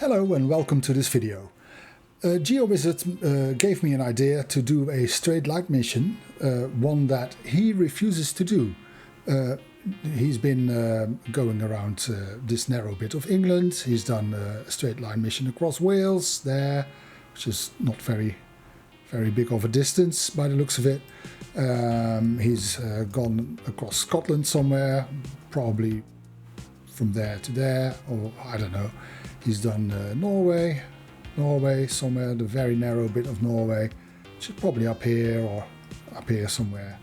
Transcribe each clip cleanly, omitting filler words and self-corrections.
Hello and welcome to this video. GeoWizard gave me an idea to do a straight line mission, one that he refuses to do. He's been going around this narrow bit of England. He's done a straight line mission across Wales there, which is not very big of a distance by the looks of it. He's gone across Scotland somewhere, probably from there to there, or I don't know. He's done Norway somewhere, the very narrow bit of Norway, which is probably up here or up here somewhere.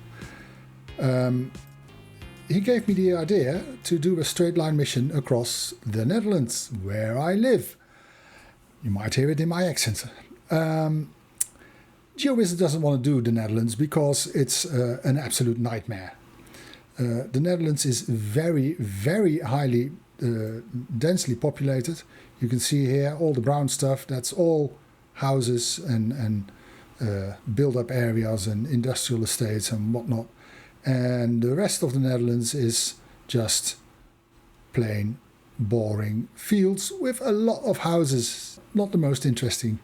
He gave me the idea to do a straight line mission across the Netherlands, where I live. You might hear it in my accent. GeoWizard doesn't want to do the Netherlands because it's an absolute nightmare. The Netherlands is very highly densely populated. You can see here all the brown stuff, that's all houses and build-up areas and industrial estates and whatnot. And the rest of the Netherlands is just plain boring fields with a lot of houses. Not the most interesting.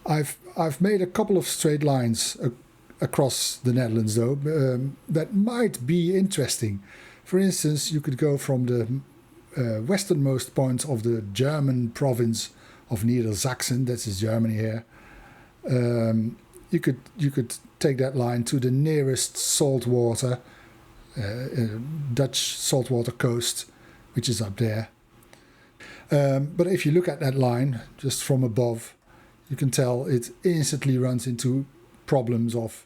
I've made a couple of straight lines across the Netherlands though, that might be interesting. For instance, you could go from the westernmost point of the German province of Niedersachsen, that's Germany here. You could take that line to the nearest saltwater, Dutch saltwater coast, which is up there. But if you look at that line just from above, you can tell it instantly runs into problems of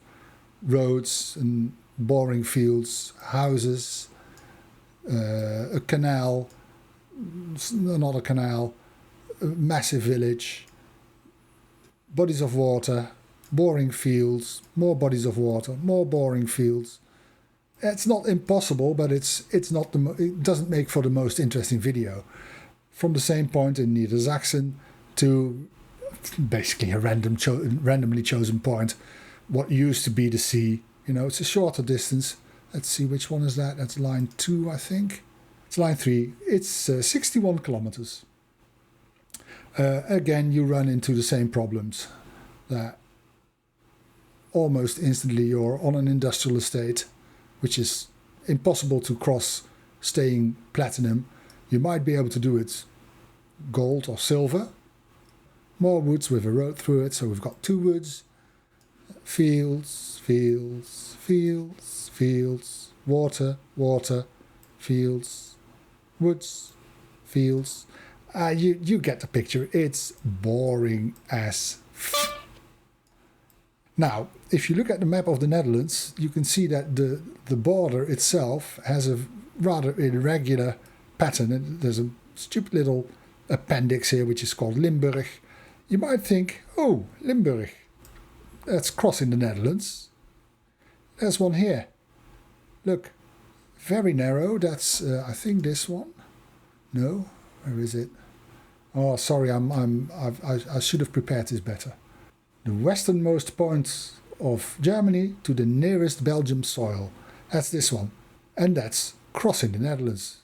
roads and boring fields, houses, a canal, another canal, a massive village, bodies of water, boring fields, more bodies of water, more boring fields. It's not impossible, but it's not it doesn't make for the most interesting video. From the same point in Niedersachsen to basically a randomly chosen point, what used to be the sea. You know, it's a shorter distance. Let's see, which one is that? That's line 2, I think. It's line 3. It's 61 kilometers. Again, you run into the same problems. That almost instantly you're on an industrial estate, which is impossible to cross staying platinum. You might be able to do it gold or silver. More woods with a road through it, so we've got 2 woods. Fields, water, fields, woods, fields. You get the picture. It's boring as Now, if you look at the map of the Netherlands, you can see that the border itself has a rather irregular pattern. There's a stupid little appendix here, which is called Limburg. You might think, oh, Limburg, that's crossing the Netherlands. There's one here. Look, very narrow. That's I think this one. No, where is it? Oh, sorry, I should have prepared this better. The westernmost point of Germany to the nearest Belgium soil. That's this one, and that's crossing the Netherlands.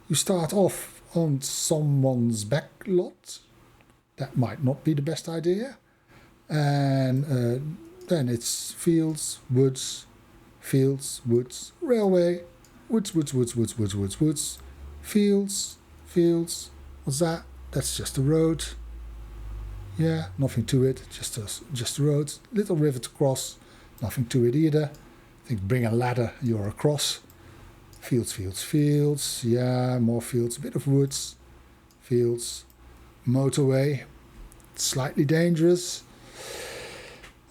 You start off on someone's back lot. That might not be the best idea. And then it's fields, woods, railway, woods, fields. What's that? That's just a road. Yeah, nothing to it, just a road. Little river to cross, nothing to it either. I think bring a ladder, you're across. Fields, yeah, more fields, a bit of woods, fields, motorway, slightly dangerous.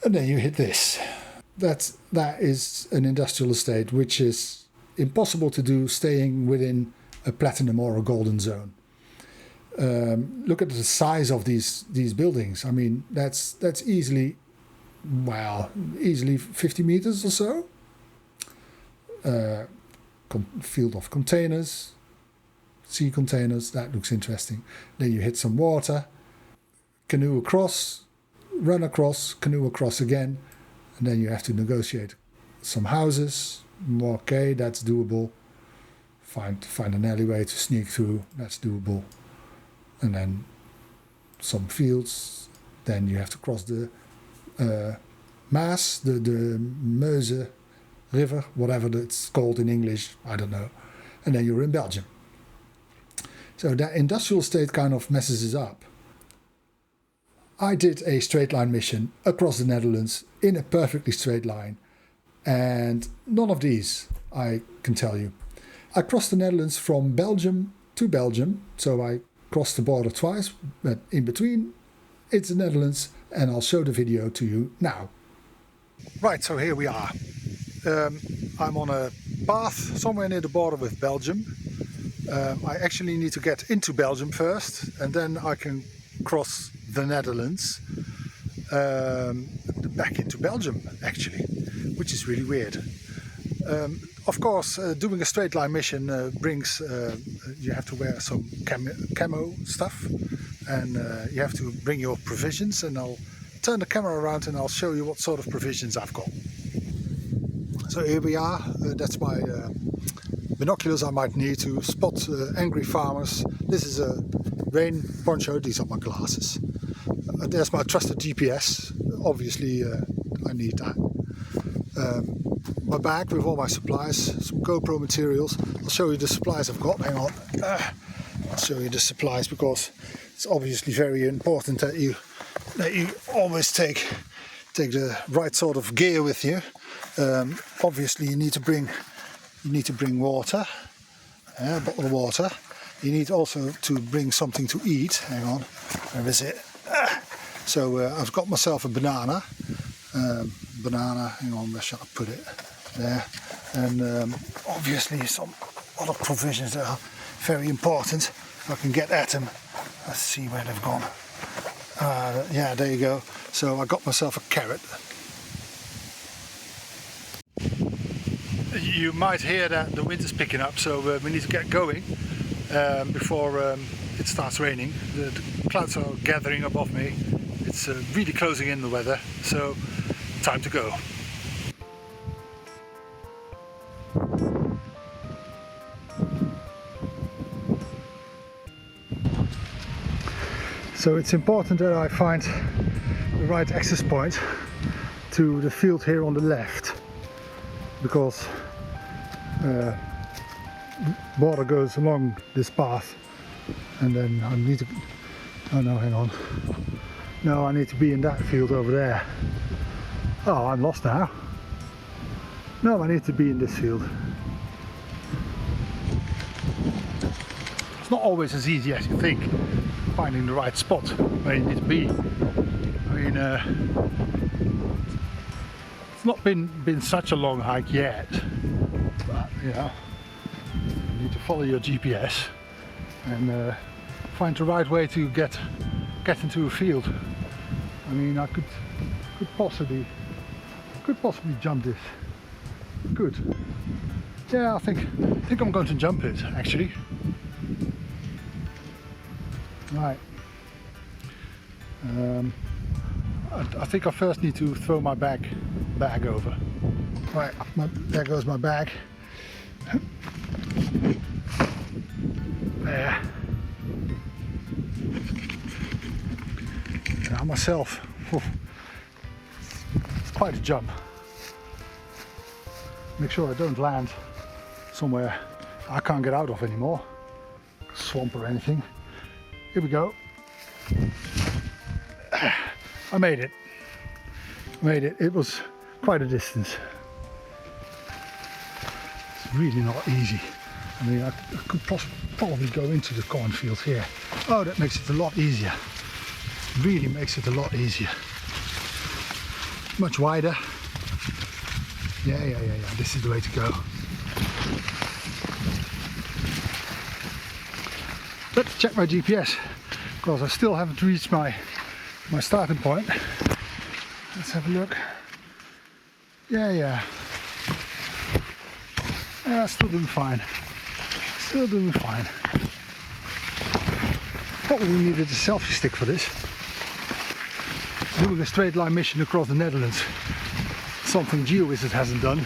And then you hit this. That is an industrial estate, which is impossible to do staying within a platinum or a golden zone. Look at the size of these buildings. I mean, that's easily 50 meters or so. Field of containers, sea containers. That looks interesting. Then you hit some water, canoe across, run across, canoe across again, and then you have to negotiate some houses. Okay, that's doable. Find an alleyway to sneak through. That's doable. And then some fields. Then you have to cross the Maas, the Meuse River, whatever it's called in English, I don't know. And then you're in Belgium. So that industrial state kind of messes it up. I did a straight line mission across the Netherlands in a perfectly straight line. And none of these, I can tell you. I crossed the Netherlands from Belgium to Belgium. So I crossed the border twice, but in between it's the Netherlands, and I'll show the video to you now. Right, so here we are. I'm on a path somewhere near the border with Belgium. I actually need to get into Belgium first, and then I can cross the Netherlands back into Belgium, actually, which is really weird. Of course, doing a straight line mission brings, you have to wear some camo stuff, and you have to bring your provisions, and I'll turn the camera around and I'll show you what sort of provisions I've got. So here we are, that's my binoculars I might need to spot angry farmers. This is a rain poncho, these are my glasses. There's my trusted GPS, obviously I need that. My bag with all my supplies, some GoPro materials. I'll show you the supplies I've got, hang on. I'll show you the supplies because it's obviously very important that you always take the right sort of gear with you. Obviously you need to bring water, a bottle of water. You need also to bring something to eat. Hang on, where is it? So I've got myself a banana. Hang on, where shall I put it? There. And obviously some other provisions that are very important. If I can get at them. Let's see where they've gone. Yeah, there you go. So I got myself a carrot. You might hear that the wind is picking up, so we need to get going before it starts raining. The clouds are gathering above me. It's really closing in the weather, so time to go. So it's important that I find the right access point to the field here on the left, because water goes along this path, and then I need to, oh no, hang on, no, I need to be in that field over there. Oh, I'm lost now. No, I need to be in this field. It's not always as easy as you think, finding the right spot where you need to be. I mean, it's not been such a long hike yet, but you know, you need to follow your GPS and find the right way to get into a field. I mean, I could possibly jump this. Good. Yeah, I think I'm going to jump it actually. Right. I think I first need to throw my bag over. Right, there goes my bag. There. Now myself. It's quite a jump. Make sure I don't land somewhere I can't get out of anymore. Swamp or anything. Here we go. I made it. It was quite a distance. It's really not easy. I mean, I could probably go into the cornfields here. Oh, that makes it a lot easier. Really makes it a lot easier. Much wider. Yeah. This is the way to go. Let's check my GPS, because I still haven't reached my starting point. Let's have a look. Yeah, still doing fine. Probably needed a selfie stick for this. Doing a straight line mission across the Netherlands. Something GeoWizard hasn't done,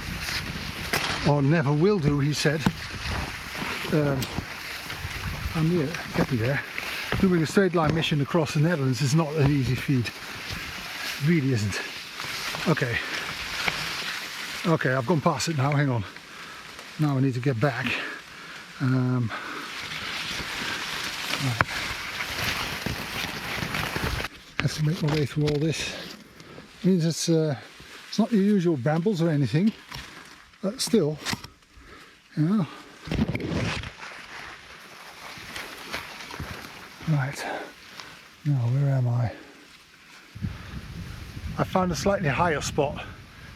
or never will do, he said. I'm here, get me there. Doing a straight line mission across the Netherlands is not an easy feat. It really isn't. Okay. Okay, I've gone past it now, hang on. Now I need to get back. Right. Have to make my way through all this. Means it's not your usual brambles or anything, but still, you know. Right, now where am I? I found a slightly higher spot.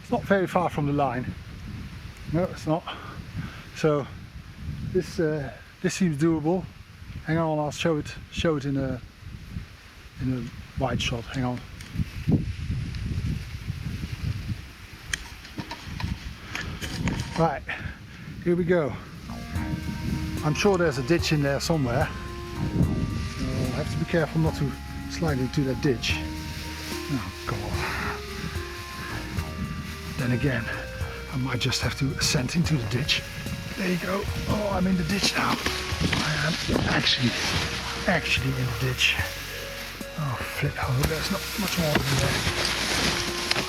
It's not very far from the line. No, it's not. So this seems doable. Hang on, I'll show it in a wide shot. Hang on. Right, here we go. I'm sure there's a ditch in there somewhere. I have to be careful not to slide into that ditch. Oh God. Then again, I might just have to ascend into the ditch. There you go. Oh, I'm in the ditch now. I am actually in the ditch. Oh, flip. Oh, there's not much more in there.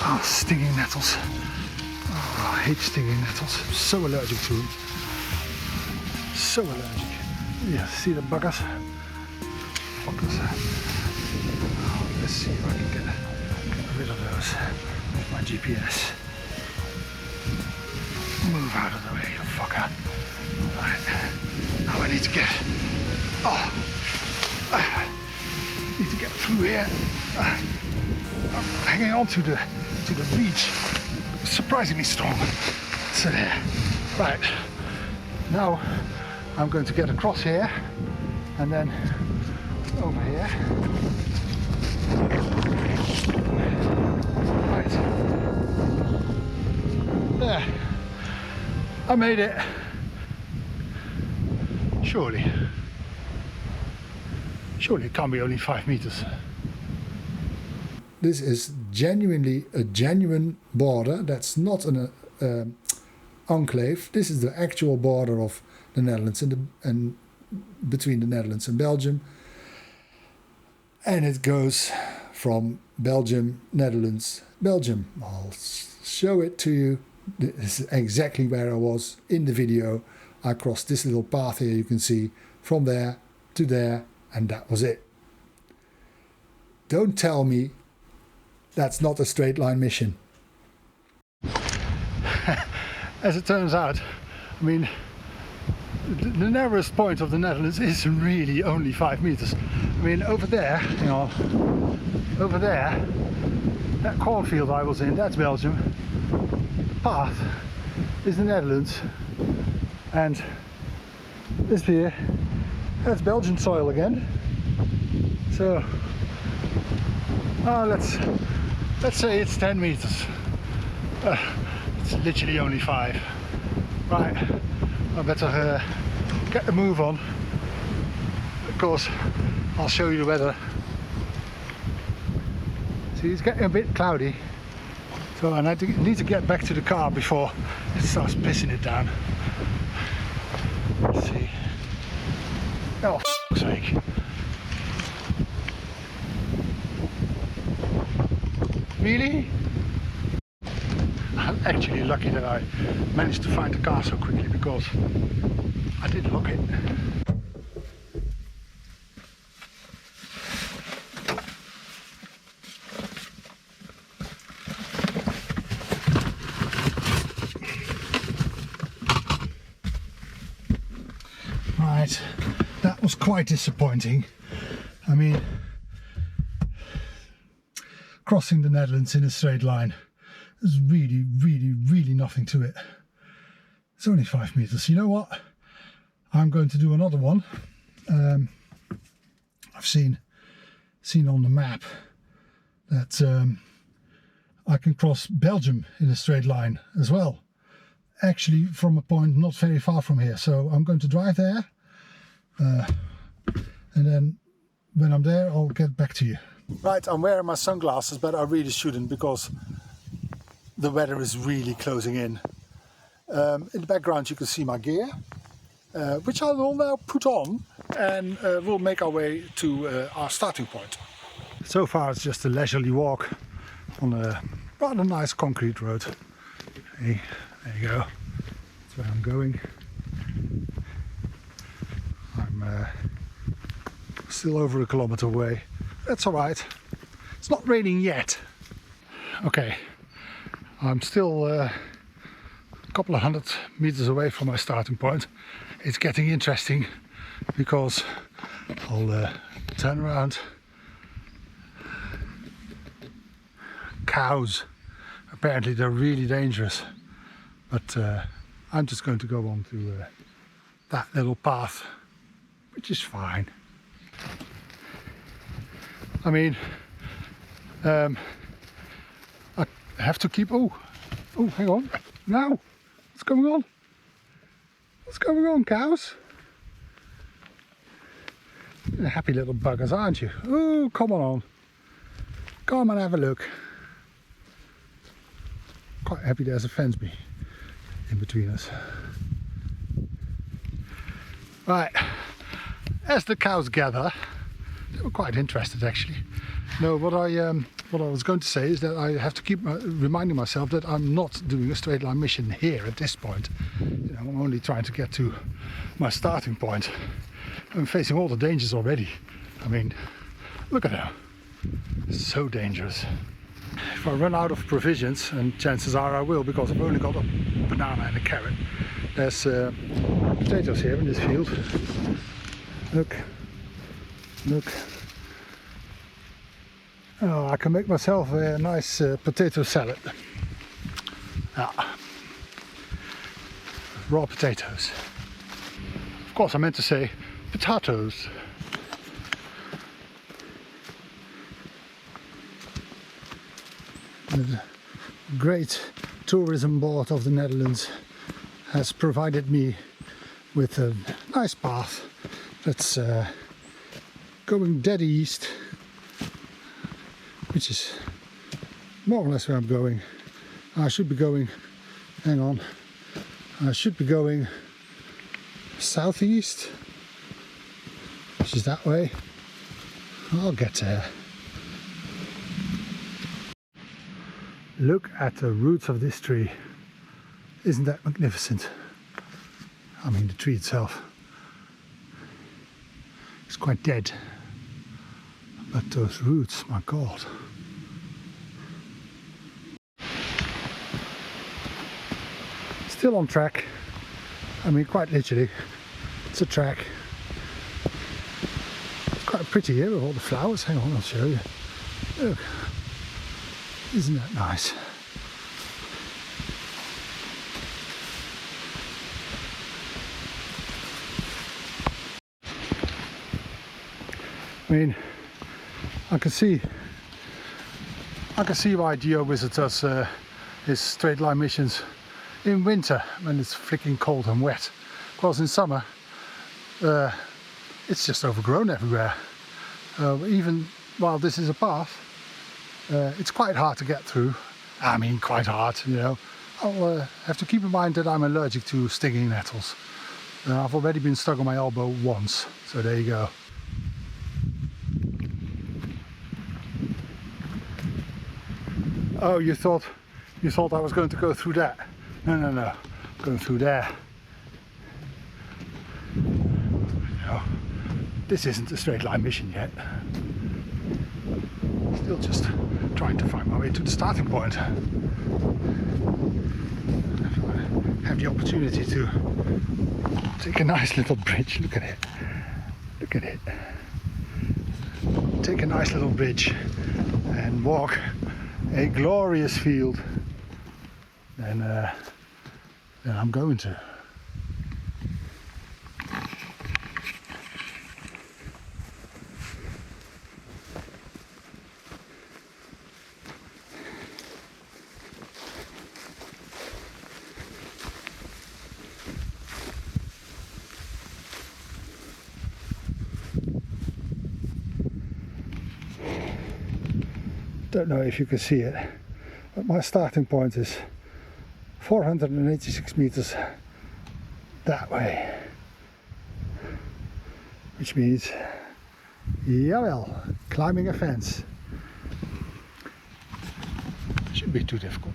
Oh, stinging nettles. Oh, I hate stinging nettles. I'm so allergic to them. So allergic. Yeah, see the buggers? Fuckers. Oh, let's see if I can get rid of those with my GPS. Move out of the way, you fucker. Right. Now I need to get. Oh, I need to get through here. I'm hanging on to the beach. Surprisingly strong. So there. Right. Now I'm going to get across here and then over here. Right. There. I made it. Surely it can't be only 5 meters. This is genuinely a genuine border. That's not an enclave. This is the actual border of the Netherlands and between the Netherlands and Belgium. And it goes from Belgium, Netherlands, Belgium. I'll show it to you. This is exactly where I was in the video. I crossed this little path here, you can see, from there to there, and that was it. Don't tell me that's not a straight line mission. As it turns out, I mean, the narrowest point of the Netherlands is really only 5 meters. I mean, over there, you know, over there, that cornfield I was in, that's Belgium. The path is the Netherlands, and this here, that's Belgian soil again. So, let's say it's 10 meters. It's literally only 5. Right, I better get the move on. Of course, I'll show you the weather. See, it's getting a bit cloudy, so I need to get back to the car before it starts pissing it down. Let's see. Oh, for fuck's sake. Really? I'm actually lucky that I managed to find the car so quickly, because I did lock it. Right, that was quite disappointing. I mean, crossing the Netherlands in a straight line, there's really nothing to it. It's only 5 meters. You know what? I'm going to do another one. I've seen on the map that I can cross Belgium in a straight line as well. Actually, from a point not very far from here. So I'm going to drive there, and then when I'm there, I'll get back to you. Right, I'm wearing my sunglasses, but I really shouldn't, because the weather is really closing in. In the background you can see my gear, which I will now put on and we'll make our way to our starting point. So far it's just a leisurely walk on a rather nice concrete road. Hey, there you go. That's where I'm going. I'm still over a kilometer away. That's alright. It's not raining yet. Okay, I'm still a couple of 100 meters away from my starting point. It's getting interesting because I'll turn around. Cows, apparently they're really dangerous, but I'm just going to go on to that little path, which is fine. I mean, I have to keep. Oh, hang on. Now, what's going on? What's going on, cows? You're happy little buggers, aren't you? Oh, come on. Come and have a look. Quite happy there's a fence in between us. Right, as the cows gather, they were quite interested actually. No, what I was going to say is that I have to keep reminding myself that I'm not doing a straight line mission here at this point. You know, I'm only trying to get to my starting point. I'm facing all the dangers already. I mean, look at them. It's so dangerous. If I run out of provisions, and chances are I will because I've only got a banana and a carrot. There's potatoes here in this field. Look. Oh, I can make myself a nice potato salad. Raw potatoes. Of course, I meant to say potatoes. The great tourism board of the Netherlands has provided me with a nice path that's going dead east, which is more or less where I'm going. I should be going, hang on, I should be going southeast, which is that way. I'll get there. Look at the roots of this tree. Isn't that magnificent? I mean, the tree itself is quite dead, but those roots, my God. Still on track. I mean, quite literally, it's a track. It's quite pretty here with all the flowers. Hang on, I'll show you. Look. Isn't that nice? I mean, I can see why GeoWizard does his straight line missions in winter when it's flicking cold and wet. Because in summer it's just overgrown everywhere. Even while this is a path, it's quite hard to get through. I mean, quite hard, you know. I'll have to keep in mind that I'm allergic to stinging nettles. I've already been stuck on my elbow once, so there you go. Oh, you thought I was going to go through that? No, going through there. No, this isn't a straight line mission yet. Still just trying to find my way to the starting point. Have the opportunity to take a nice little bridge. Look at it. Look at it. Take a nice little bridge and walk a glorious field. And then I'm going to. Don't know if you can see it, but my starting point is 486 meters that way. which means, jawel, climbing a fence. Shouldn't be too difficult.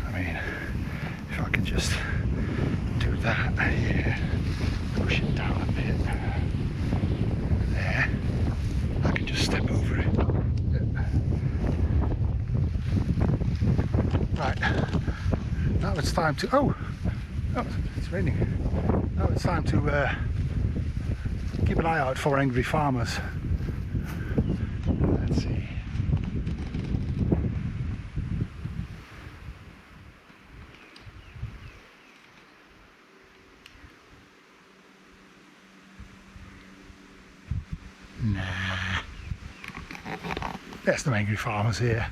I mean, if I can just do that, yeah, push it down a bit, there, I can just step over it. Right, now it's time to, oh, it's raining. Now it's time to keep an eye out for angry farmers. Let's see. Nah. There's no angry farmers here.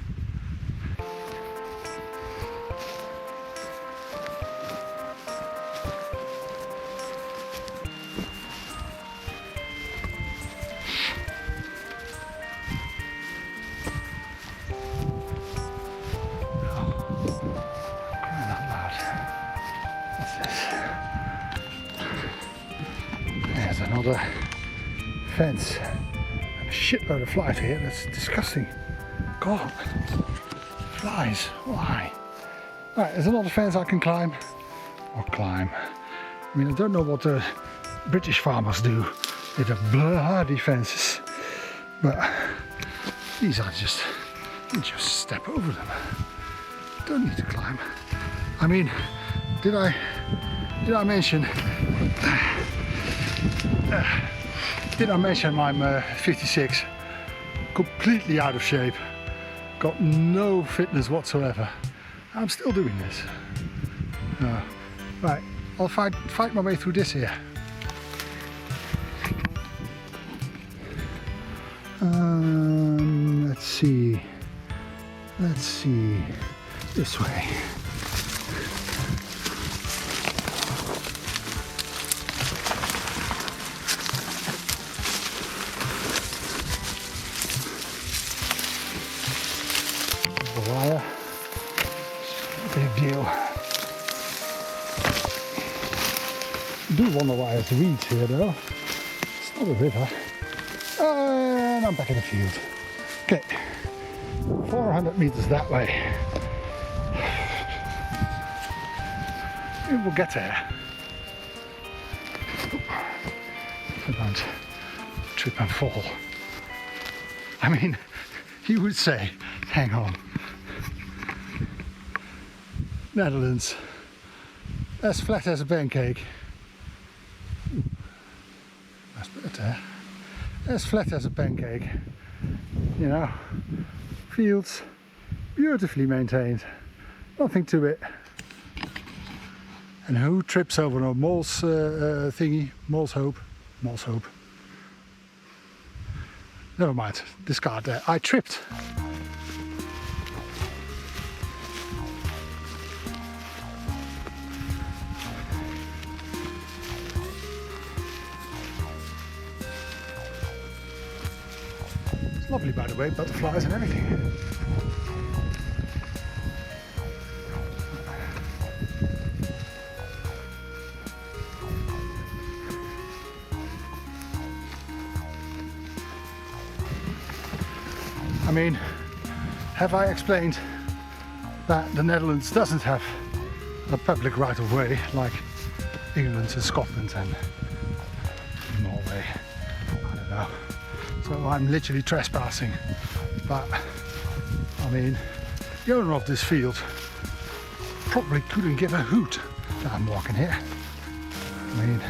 There's another fence and a shitload of flies here. That's disgusting. God, flies, why? Right, there's another fence I can climb. I mean, I don't know what the British farmers do with the bloody fences, but these are just, you just step over them. Don't need to climb. I mean, did I mention I'm 56, completely out of shape, got no fitness whatsoever. I'm still doing this. Right, I'll fight my way through this here. Let's see, this way. Wire, big deal. I do wonder why there's weeds here though. It's not a river. And I'm back in the field. Okay, 400 meters that way. Maybe we'll get there. I don't trip and fall. I mean, you would say, hang on. Netherlands, as flat as a pancake. That's better. As flat as a pancake. You know, fields beautifully maintained, nothing to it. And who trips over a mole's thingy? Mole's hope. Never mind, discard that. I tripped. It's lovely, by the way, butterflies and everything. I mean, have I explained that the Netherlands doesn't have a public right of way like England and Scotland and Norway? I don't know. So I'm literally trespassing. But I mean, the owner of this field probably couldn't give a hoot that I'm walking here. I mean,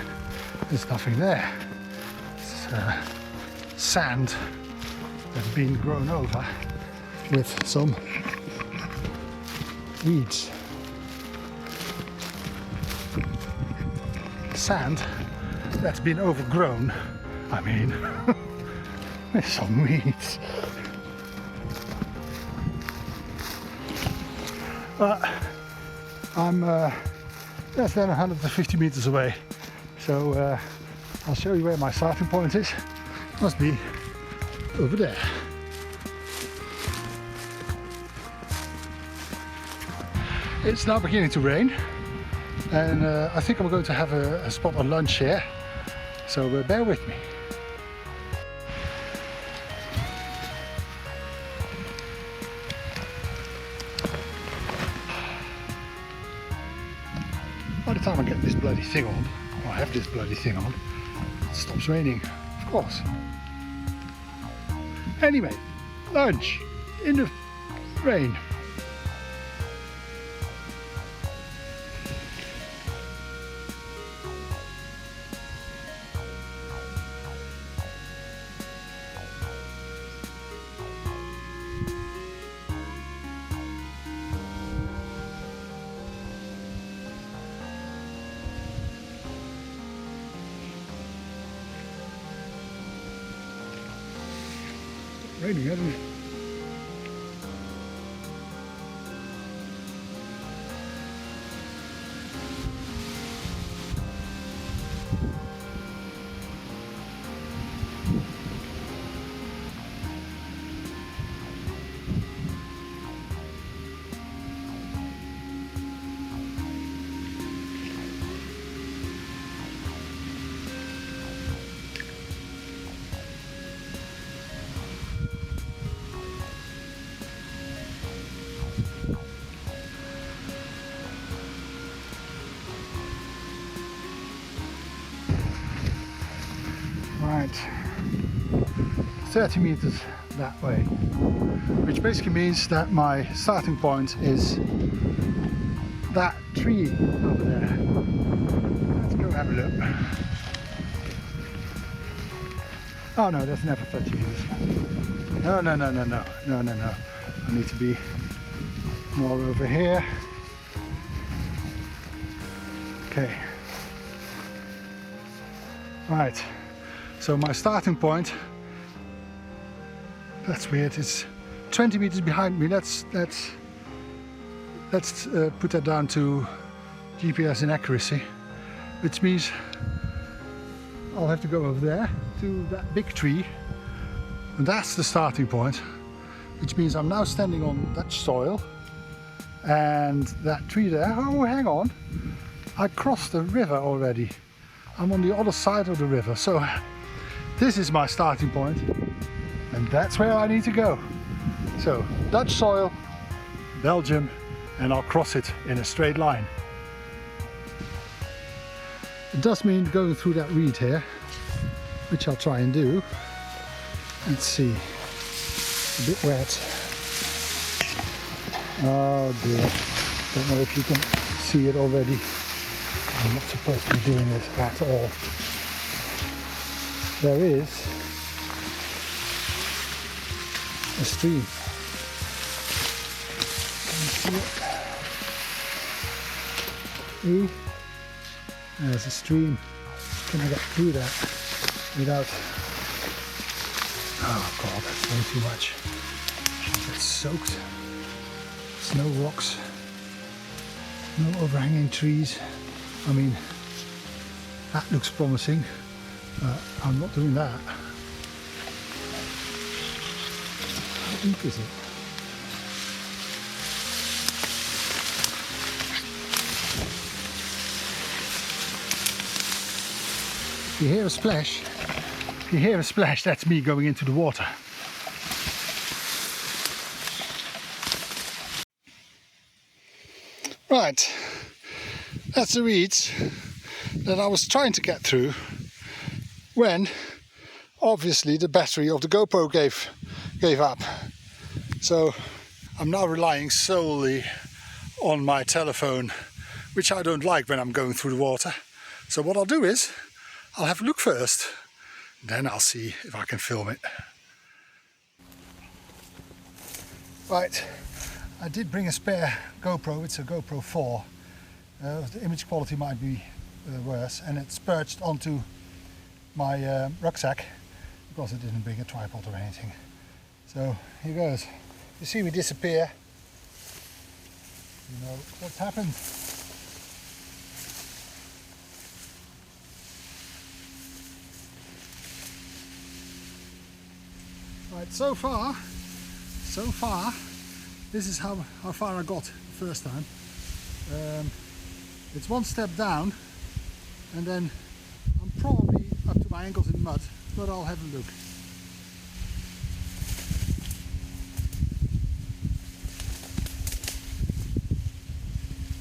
there's nothing there. It's sand that's been grown over with some weeds. Sand that's been overgrown. I mean, there's some weeds. But I'm less than 150 meters away, so I'll show you where my starting point is. Must be over there. It's now beginning to rain, and I think I'm going to have a spot on lunch here, so bear with me. By the time I get this bloody thing on, or have this bloody thing on, it stops raining, of course. Anyway, lunch in the rain. Raining, hasn't it? Right, 30 meters that way, which basically means that my starting point is that tree over there. Let's go have a look. Oh no, that's never 30 meters. No. I need to be more over here. Okay. Right. So my starting point, that's weird, it's 20 meters behind me. Let's put that down to GPS inaccuracy, which means I'll have to go over there to that big tree, and that's the starting point, which means I'm now standing on Dutch soil, and that tree there, oh hang on, I crossed the river already. I'm on the other side of the river, so this is my starting point, and that's where I need to go. So, Dutch soil, Belgium, and I'll cross it in a straight line. It does mean going through that reed here, which I'll try and do. Let's see, a bit wet. Oh dear, don't know if you can see it already. I'm not supposed to be doing this at all. There is a stream. Can you see it? There's a stream. Can I get through that without... Oh god, that's way too much. Should get soaked. Snow rocks. No overhanging trees. I mean, that looks promising. I'm not doing that. How deep is it? If you hear a splash, that's me going into the water. Right, that's the reeds that I was trying to get through when obviously the battery of the GoPro gave up. So I'm now relying solely on my telephone, which I don't like when I'm going through the water. So what I'll do is I'll have a look first, then I'll see if I can film it. Right, I did bring a spare GoPro. It's a GoPro 4. The image quality might be worse, and it's perched onto my rucksack because I didn't bring a tripod or anything. So here goes. You see me disappear. You know what's happened. Right, so far, this is how far I got the first time. It's one step down, and then I'm probably up to my ankles in mud, but I'll have a look.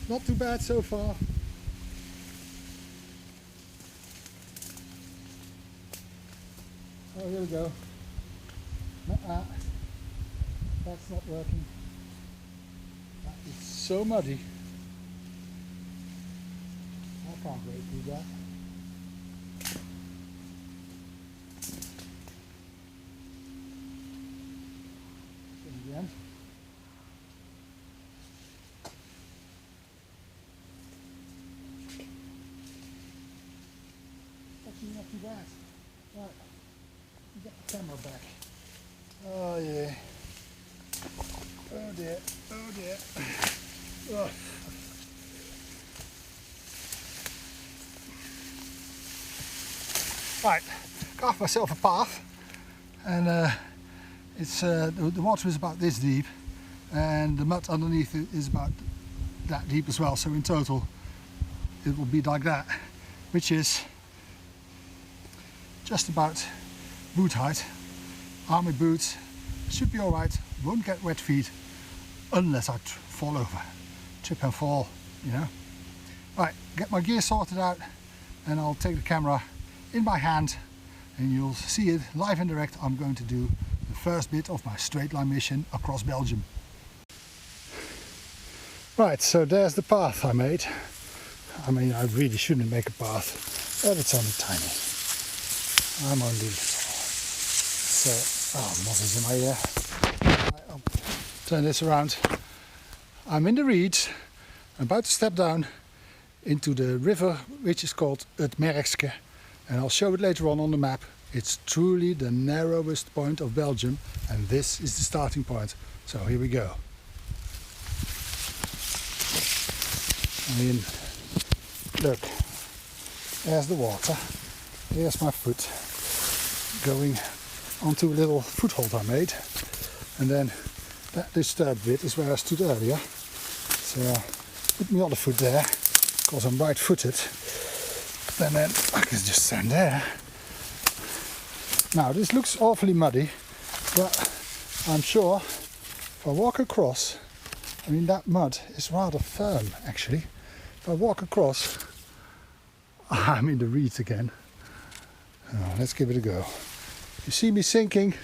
Not too bad so far. Oh, here we go. That's not working. That is so muddy. I can't break through that. In the end. Actually not too bad. Right. Get the camera back. Oh yeah. Oh dear. Oh dear. Oh. Right, carved myself a path, and the water is about this deep, and the mud underneath it is about that deep as well. So in total, it will be like that, which is just about boot height. Army boots should be all right. Won't get wet feet unless I fall over, trip and fall, you know. Right, get my gear sorted out, and I'll take the camera in my hand and you'll see it live and direct. I'm going to do the first bit of my straight line mission across Belgium. Right, so there's the path I made. I mean, I really shouldn't make a path, but it's only tiny. I'm only little. So, oh, moss is in my ear. I'll turn this around. I'm in the reeds, I'm about to step down into the river which is called Het Merkske. And I'll show it later on the map. It's truly the narrowest point of Belgium, and this is the starting point. So here we go. I mean, look, there's the water, here's my foot going onto a little foothold I made, and then that disturbed bit is where I stood earlier. So put my other foot there, because I'm right-footed. And then I can just stand there. Now this looks awfully muddy, but I'm sure if I walk across, I mean that mud is rather firm actually. If I walk across, I'm in the reeds again. Oh, let's give it a go. You see me sinking,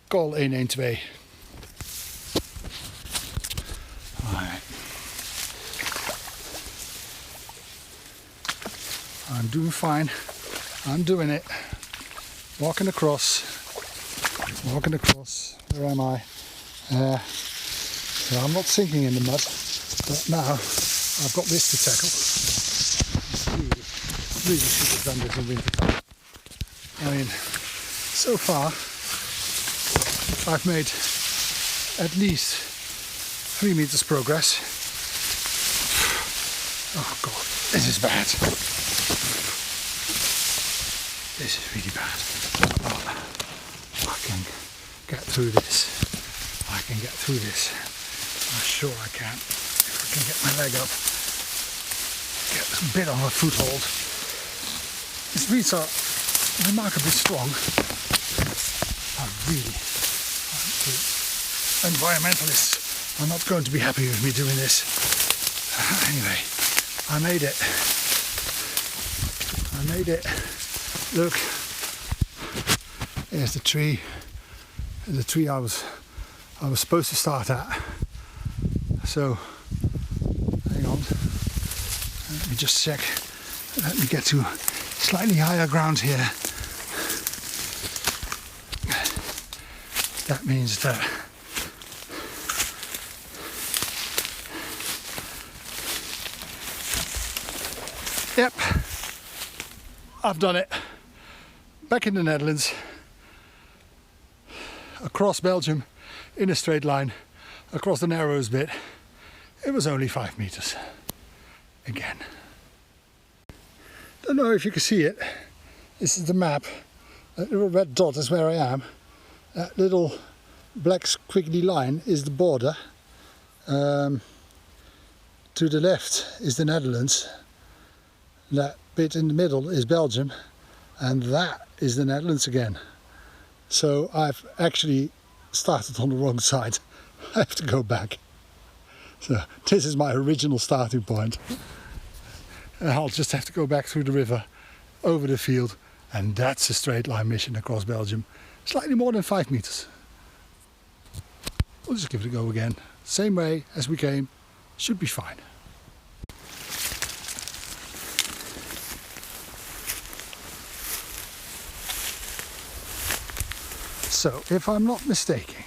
call 112. I'm doing fine. I'm doing it. Walking across. Where am I? So I'm not sinking in the mud, but now I've got this to tackle. Really should have done this in winter time. I mean, so far I've made at least 3 meters progress. Oh God, this is bad. This is really bad. Oh, I can get through this. I'm sure I can. If I can get my leg up, get a bit of a foothold. These reeds are remarkably strong. The environmentalists are not going to be happy with me doing this. Anyway, I made it. Look, there's the tree I was supposed to start at. So, hang on, let me just check. Let me get to slightly higher ground here. That means that yep, I've done it. Back in the Netherlands, across Belgium, in a straight line, across the narrowest bit. It was only 5 meters. Again. Don't know if you can see it. This is the map. That little red dot is where I am. That little black squiggly line is the border. To the left is the Netherlands. That bit in the middle is Belgium, and that is the Netherlands again. So I've actually started on the wrong side. I have to go back. So this is my original starting point. And I'll just have to go back through the river, over the field, and that's a straight line mission across Belgium. Slightly more than 5 meters. We'll just give it a go again. Same way as we came, should be fine. So, if I'm not mistaken,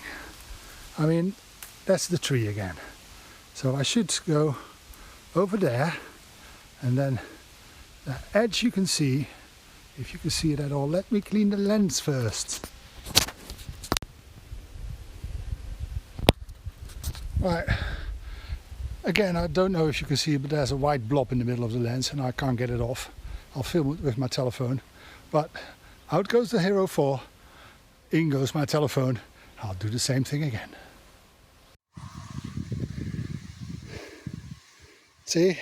I mean, that's the tree again. So I should go over there, and then the edge you can see, if you can see it at all. Let me clean the lens first. Right, again, I don't know if you can see it, but there's a white blob in the middle of the lens and I can't get it off. I'll film it with my telephone, but out goes the Hero 4, in goes my telephone. I'll do the same thing again. See,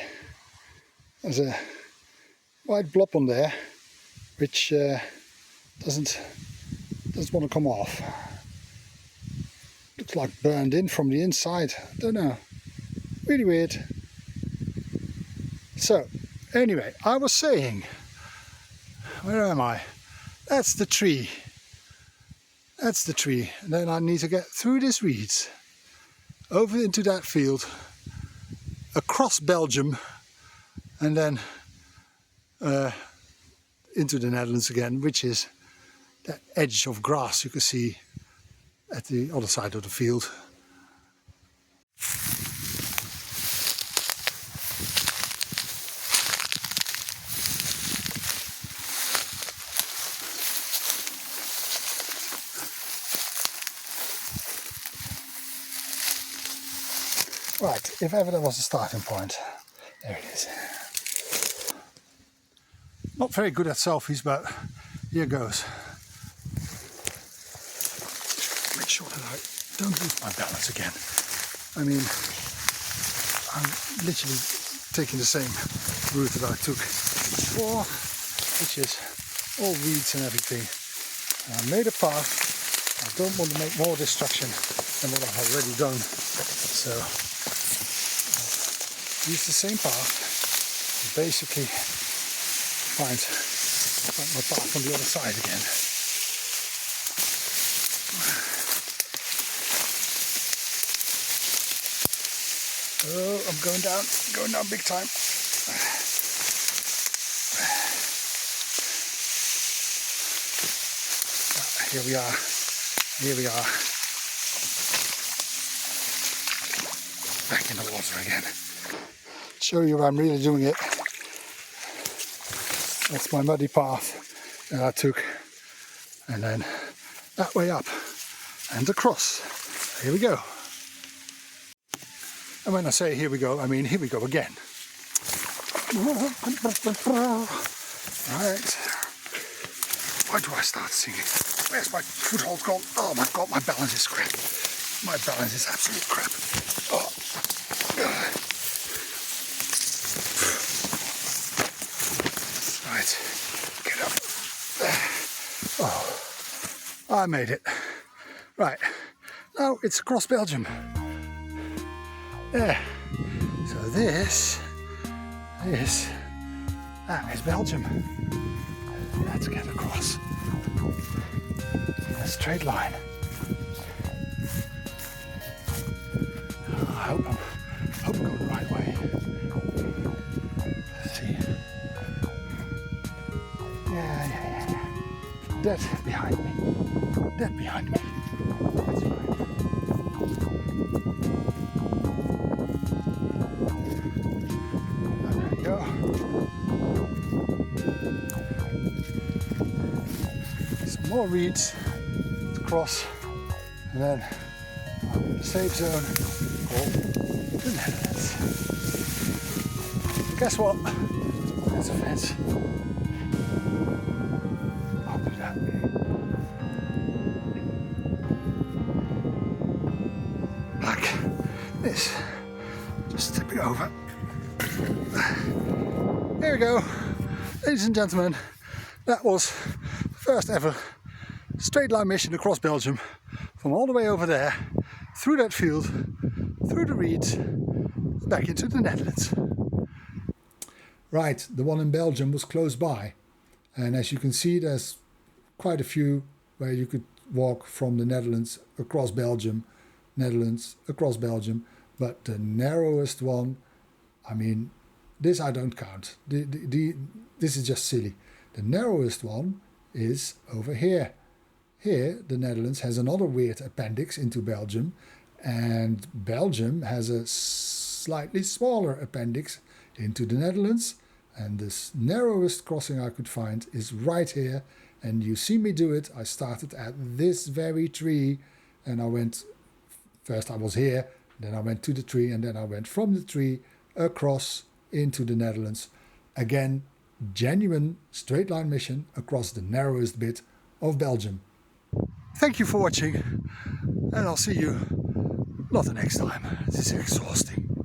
there's a white blob on there which doesn't want to come off. Looks like burned in from the inside. Don't know. Really weird. So, anyway, I was saying, where am I? That's the tree. That's the tree. And then I need to get through these reeds, over into that field, across Belgium, and then into the Netherlands again, which is that edge of grass you can see at the other side of the field. Right, if ever there was a starting point, there it is. Not very good at selfies, but here goes. Make sure that I don't lose my balance again. I mean, I'm literally taking the same route that I took before, which is all weeds and everything. And I made a path. I don't want to make more destruction than what I've already done. So use the same path and basically find my path on the other side again. Oh, I'm going down big time. Here we are. Back in the water again. Show you I'm really doing it. That's my muddy path that I took, and then that way up and across. Here we go. And when I say here we go, I mean here we go again. Right. Why do I start singing? Where's my foothold gone? Oh my god, my balance is crap. My balance is absolute crap. Oh. Right, get up. Oh, I made it. Right, now it's across Belgium. There. So that is Belgium. Let's get across in a straight line. I hope I'm going the right way. Let's see. Yeah. Dead behind me. That's fine. There we go. Some more reeds to cross, and then I'm in the safe zone called the Netherlands. Guess what? There's a fence. I'll do that. Like this. we go, ladies and gentlemen. That was the first ever straight line mission across Belgium, from all the way over there, through that field, through the reeds, back into the Netherlands. Right, the one in Belgium was close by, and as you can see there's quite a few where you could walk from the Netherlands across Belgium, Netherlands across Belgium, but the narrowest one, I mean, this I don't count. This is just silly. The narrowest one is over here. Here, the Netherlands has another weird appendix into Belgium, and Belgium has a slightly smaller appendix into the Netherlands, and this narrowest crossing I could find is right here, and you see me do it. I started at this very tree, and I went, first I was here, then I went to the tree, and then I went from the tree across into the Netherlands. Again, genuine straight line mission across the narrowest bit of Belgium. Thank you for watching, and I'll see you not the next time. This is exhausting.